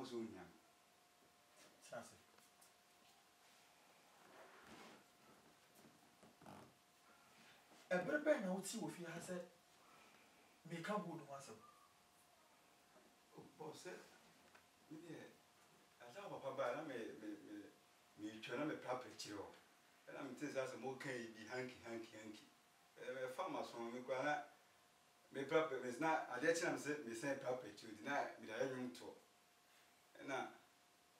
was on him. A better now would see if he has said, make a good once. Oh, boss, yeah. I thought Papa, I may turn up a proper chill. And I'm telling us, I'm okay, be hanky. Farmers from me, me proper is not. I let him say, me say proper to deny me the room to. And now,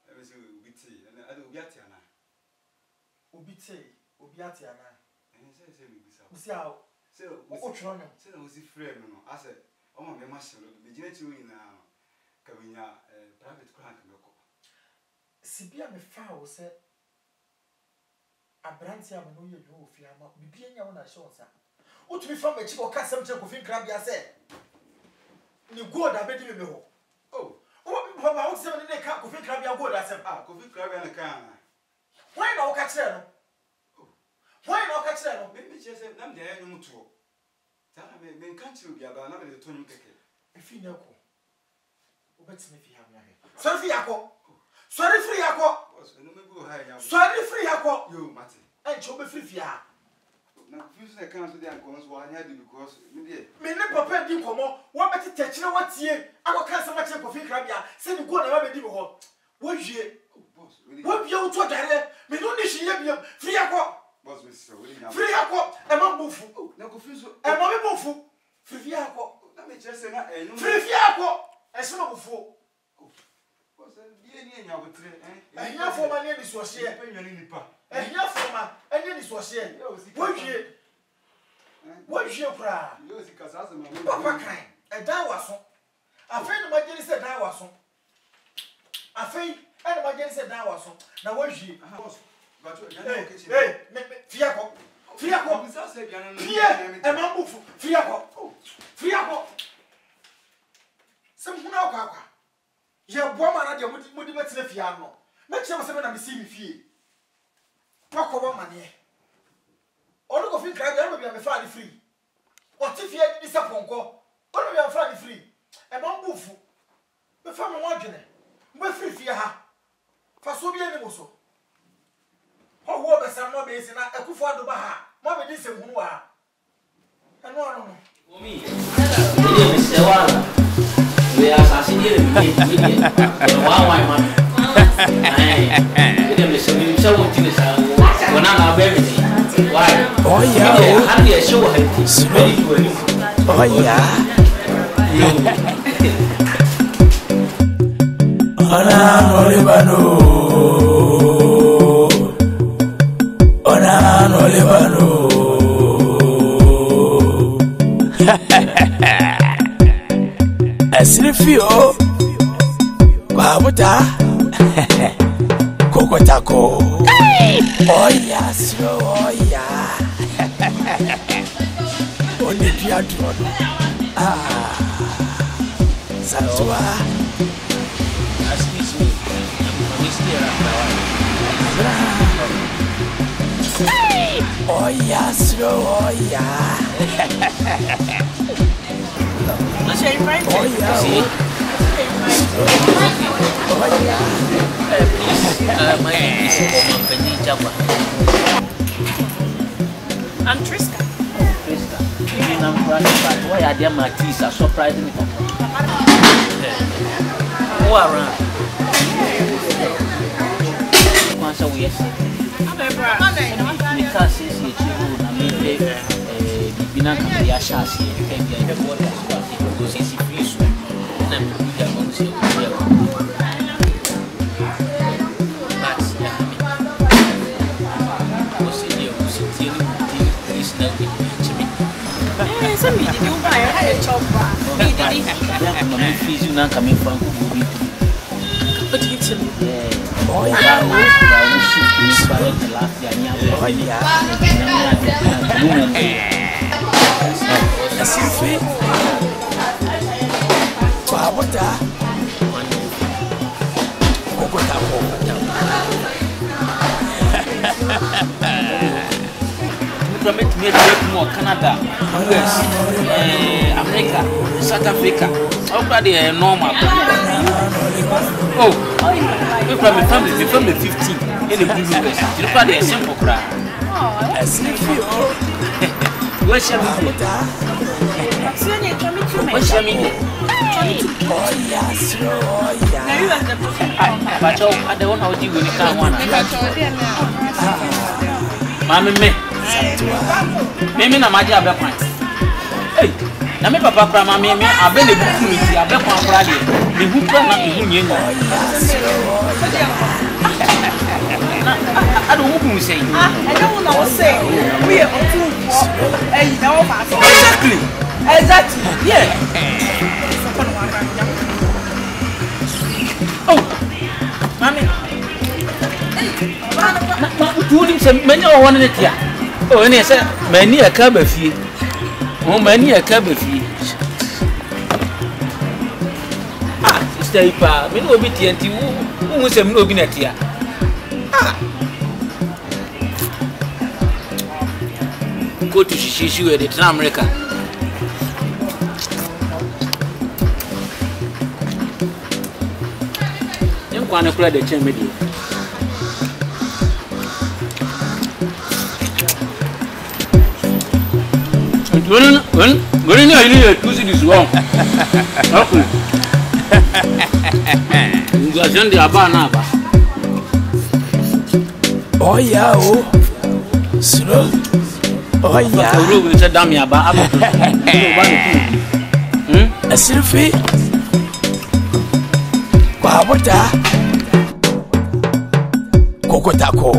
let me see, we tea, and I do get Yana. Ubite, Ubiatiana. And he says, we see how. So, what you know? Say, I was a friend. I said, oh, my master, the generator in Cavina, private crank. Sibia me foul said, a brand say, I'm no you know if you are not being your own assurance. What we found a chick or cast some check of him, Crabby, I said. You go, I bet you know. Oh, Papa, I was 7 in a cup of him, Crabby, I go, I said, ah, coffee crabby and a can. Why not catch them? Why not catch them? Maybe just them there, no two. Tell me, can't you be about another 20 cake? If you know, what's me if you have me? Sorry, Yako. Sorry, free Yako. Sorry, free Yako. You, Matty. And show me free. Now, if you can't do the uncles, why I do because me papa did come on. What better touch you? What's here? I will cast so much of coffee crabia. Send you go and have a deal. What ye? What you to direct? Me don't need you. Free Yako. Free Yako. And I'm bufu. Now, confuse you. And I'm bufu. Free Yako. Let me just say, free Yako. And some of four. And your for my name is was here. And your for my name is was here. What you cry? Papa kind. A die was on. A friend of my jenny said I was on. A friend and my jenny said I was on. Now what you? Hey, Fiaco. Fiaco. And Mambo. Fiaco. Some who know. Ya woman at your motivated fiano. Make sure I'm seeing fee. Walk over money. All of you can't ever be a family free. What if you had this upon go? All of you family free. And non bufu. The family margin. We're free for her. For so be animals. How what the son of is in a kufa do baha. Mamma this and who are. And no, me. We are assassinated. Wow, my man. Why? Oh, yeah. How do you show her? Oh, yeah. Ona Olivano. Ona Olivano. Asrifio Babuta Kokotako Oya Sro Oya Only Piatron Santua Excuse me, I'm still Oya Sro Oya My name is Benny Jabba. I'm Triska. I'm running. Why are there my teeth are surprising me? Who are around? Once a week. Because it's a children, I mean, Bina can be a chassis, you can get the water because it's free swim. And I'm going to say, coming from but it's oh yeah, Canada, US, America, South Africa. Already normal. Oh, we from the family 15 in the blue place. You look at the simple crowd. What's your meaning? What's your meaning? But I don't know how you will come one. Mammy, me, my job. Hey, na me papa pra ma me abele buku mi ti abe kwa kwa de me hu pra na me hu nye nya I don't know say I don't know say we are on two eh na o ma exactly yeah oh mami na tu ni se me nya o won ne tia oh ne se me ni aka ba fie oh many a cabby. Ah, stay pa, me no be TNT who was a no be net here. Ah, go to Shishu at the America. You can't play the chamber. When you choose this wrong. Okay. You are sending a banana. Oh, yeah, oh, slow. Oh, yeah, I will say, damn, ya, but a silphy. Wabota Cocotaco.